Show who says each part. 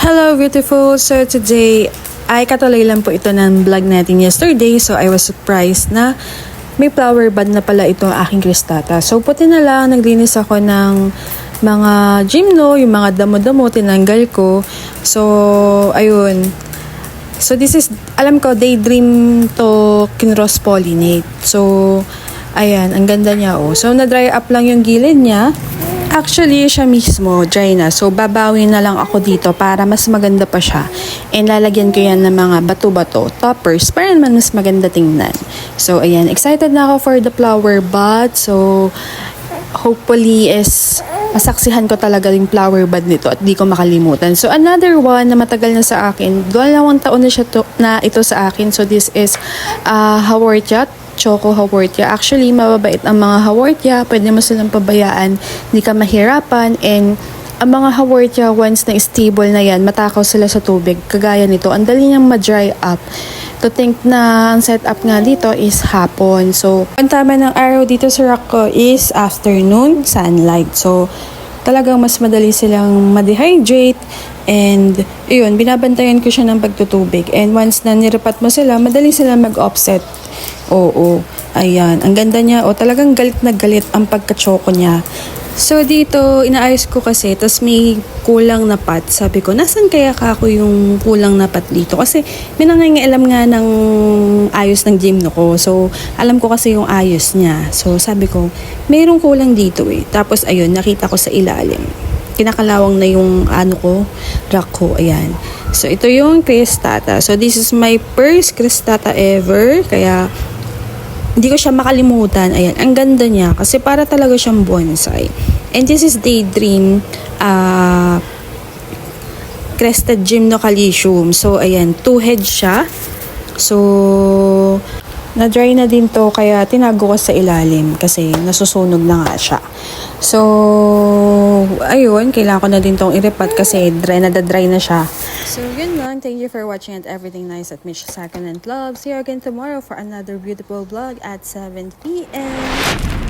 Speaker 1: Hello beautiful! So today ay katuloy lang po ito ng vlog natin yesterday. So I was surprised na may flower bud na pala ito aking kristata. So puti na lang, naglinis ako ng mga gymno, yung mga damo-damo, tinanggal ko. So ayun. So this is, alam ko, daydream to kinross pollinate. So ayan, ang ganda niya oh. So na-dry up lang yung gilid niya. Actually, siya mismo, dry na. So, babawin na lang ako dito para mas maganda pa siya. And lalagyan ko yan ng mga bato-bato, toppers, para naman mas maganda tingnan. So, ayan. Excited na ako for the flower bud. So, hopefully is masaksihan ko talaga yung flower bud nito at di ko makalimutan. So, another one na matagal na sa akin. Dalawang taon na siya na ito sa akin. So, this is Haworthia. Choco Haworthia. Actually, mababait ang mga Haworthia. Pwede mo silang pabayaan. Hindi ka mahirapan. And ang mga Haworthia, once na stable na yan, matakaw sila sa tubig. Kagaya nito, ang dali niyang ma-dry up. To think na ang setup nga dito is hapon. So, ang tama ng araw dito sa rock ko is afternoon sunlight. So, talagang mas madali silang ma-dehydrate. And, yun, binabantayan ko siya ng pagtutubig. And once na niripat mo sila, madali sila mag-offset. Oo, ayan. Ang ganda niya. O, talagang galit na galit ang pagka-choco niya. So, dito, inaayos ko kasi, tapos may kulang na pot. Sabi ko, nasan kaya ako yung kulang na pot dito? Kasi, may nangangialam nga ng ayos ng gymno ko. So, alam ko kasi yung ayos niya. So, sabi ko, mayroong kulang dito eh. Tapos, ayun, nakita ko sa ilalim. Kinakalawang na yung rack ko. Ayan. So, ito yung cristata. So, this is my first cristata ever. Kaya, hindi ko siya makalimutan. Ayan, ang ganda niya. Kasi para talaga siyang bonsai. And this is Daydream Crested Gymnocalcium. So, ayan, 2 heads siya. So, na-dry na din to. Kaya tinago ko sa ilalim. Kasi nasusunog na nga siya. So, ayun, kailangan ko na din tong i-repat kasi dry na siya. So, yun lang. Thank you for watching and everything nice at Mish Second and Love. See you again tomorrow for another beautiful vlog at 7 p.m.